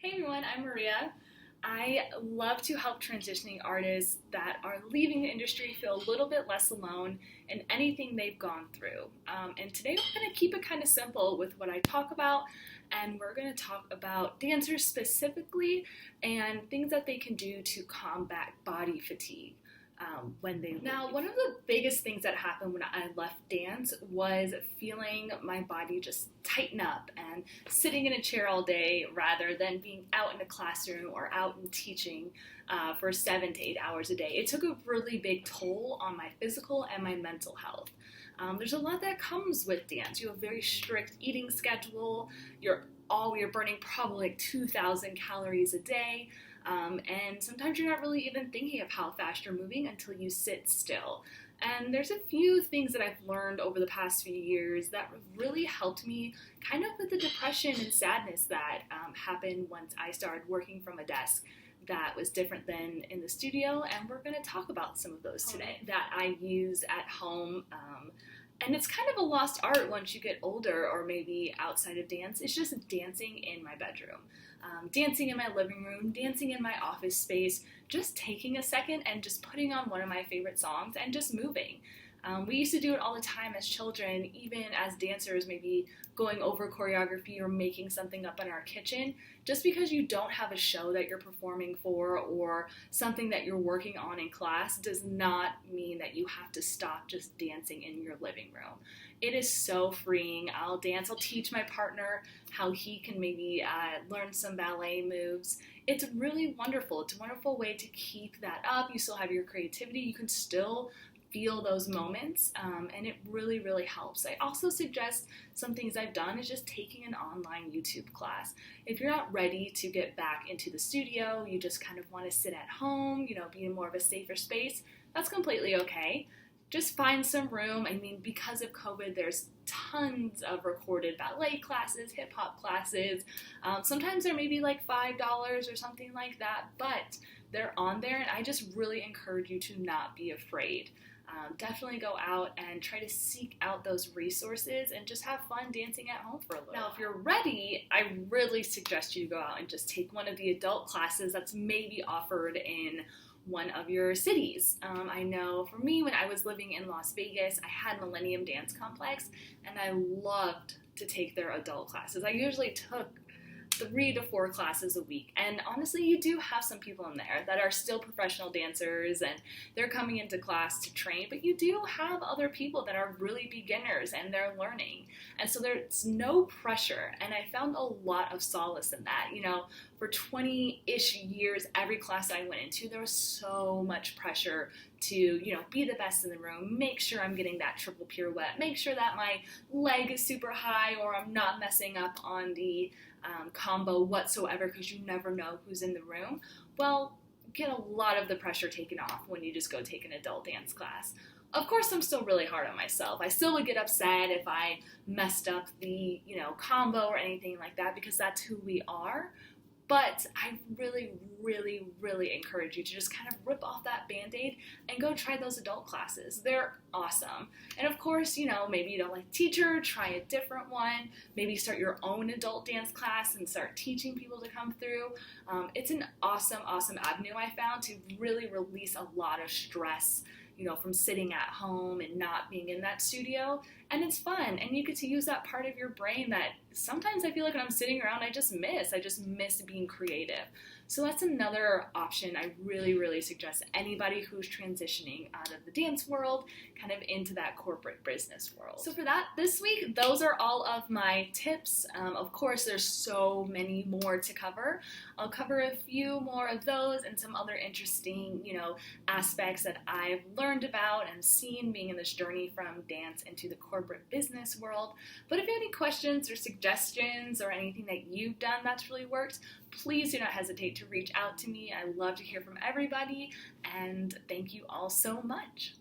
Hey everyone, I'm Maria. I love to help transitioning artists that are leaving the industry feel a little bit less alone in anything they've gone through. And today we're going to keep it kind of simple with what I talk about, and we're going to talk about dancers specifically and things that they can do to combat body fatigue. When they Now, one of the biggest things that happened when I left dance was feeling my body just tighten up and sitting in a chair all day rather than being out in a classroom or out and teaching for 7 to 8 hours a day. It took a really big toll on my physical and my mental health. There's a lot that comes with dance. You have a very strict eating schedule. You're burning probably like 2,000 calories a day. And sometimes you're not really even thinking of how fast you're moving until you sit still. And there's a few things that I've learned over the past few years that really helped me kind of with the depression and sadness that happened once I started working from a desk that was different than in the studio. And we're going to talk about some of those today that I use at home. And it's kind of a lost art once you get older or maybe outside of dance. It's just dancing in my bedroom, dancing in my living room, dancing in my office space, just taking a second and just putting on one of my favorite songs and just moving. We used to do it all the time as children, even as dancers, maybe going over choreography or making something up in our kitchen. Just because you don't have a show that you're performing for or something that you're working on in class does not mean that you have to stop just dancing in your living room. It is so freeing. I'll teach my partner how he can maybe learn some ballet moves. It's really wonderful. It's a wonderful way to keep that up. You still have your creativity. You can still feel those moments, and it really, really helps. I also suggest some things I've done is just taking an online YouTube class. If you're not ready to get back into the studio, you just kind of want to sit at home, be in more of a safer space, that's completely okay. Just find some room. I mean, because of COVID, there's tons of recorded ballet classes, hip hop classes. Sometimes they're maybe like $5 or something like that, but they're on there, and I just really encourage you to not be afraid. Definitely go out and try to seek out those resources and just have fun dancing at home for a little. Now, if you're ready, I really suggest you go out and just take one of the adult classes that's maybe offered in one of your cities. I know for me, when I was living in Las Vegas, I had Millennium Dance Complex, and I loved to take their adult classes. I usually took 3 to 4 classes a week. And honestly, you do have some people in there that are still professional dancers and they're coming into class to train, but you do have other people that are really beginners and they're learning. And so there's no pressure. And I found a lot of solace in that. For 20-ish years, every class I went into, there was so much pressure to, be the best in the room, make sure I'm getting that triple pirouette, make sure that my leg is super high or I'm not messing up on the combo whatsoever, because you never know who's in the room. Well, get a lot of the pressure taken off when you just go take an adult dance class. Of course, I'm still really hard on myself. I still would get upset if I messed up the, combo or anything like that, because that's who we are. But I really, really, really encourage you to just kind of rip off that Band-Aid and go try those adult classes. They're awesome. And of course, maybe you don't like teacher, try a different one. Maybe start your own adult dance class and start teaching people to come through. It's an awesome, awesome avenue I found to really release a lot of stress, from sitting at home and not being in that studio. And it's fun, and you get to use that part of your brain that sometimes I feel like when I'm sitting around, I just miss being creative. So that's another option I really, really suggest anybody who's transitioning out of the dance world kind of into that corporate business world. So for that, this week, those are all of my tips. Of course, there's so many more to cover. I'll cover a few more of those and some other interesting, aspects that I've learned about and seen being in this journey from dance into the corporate business world. But if you have any questions or suggestions or anything that you've done that's really worked, please do not hesitate to reach out to me. I love to hear from everybody, and thank you all so much.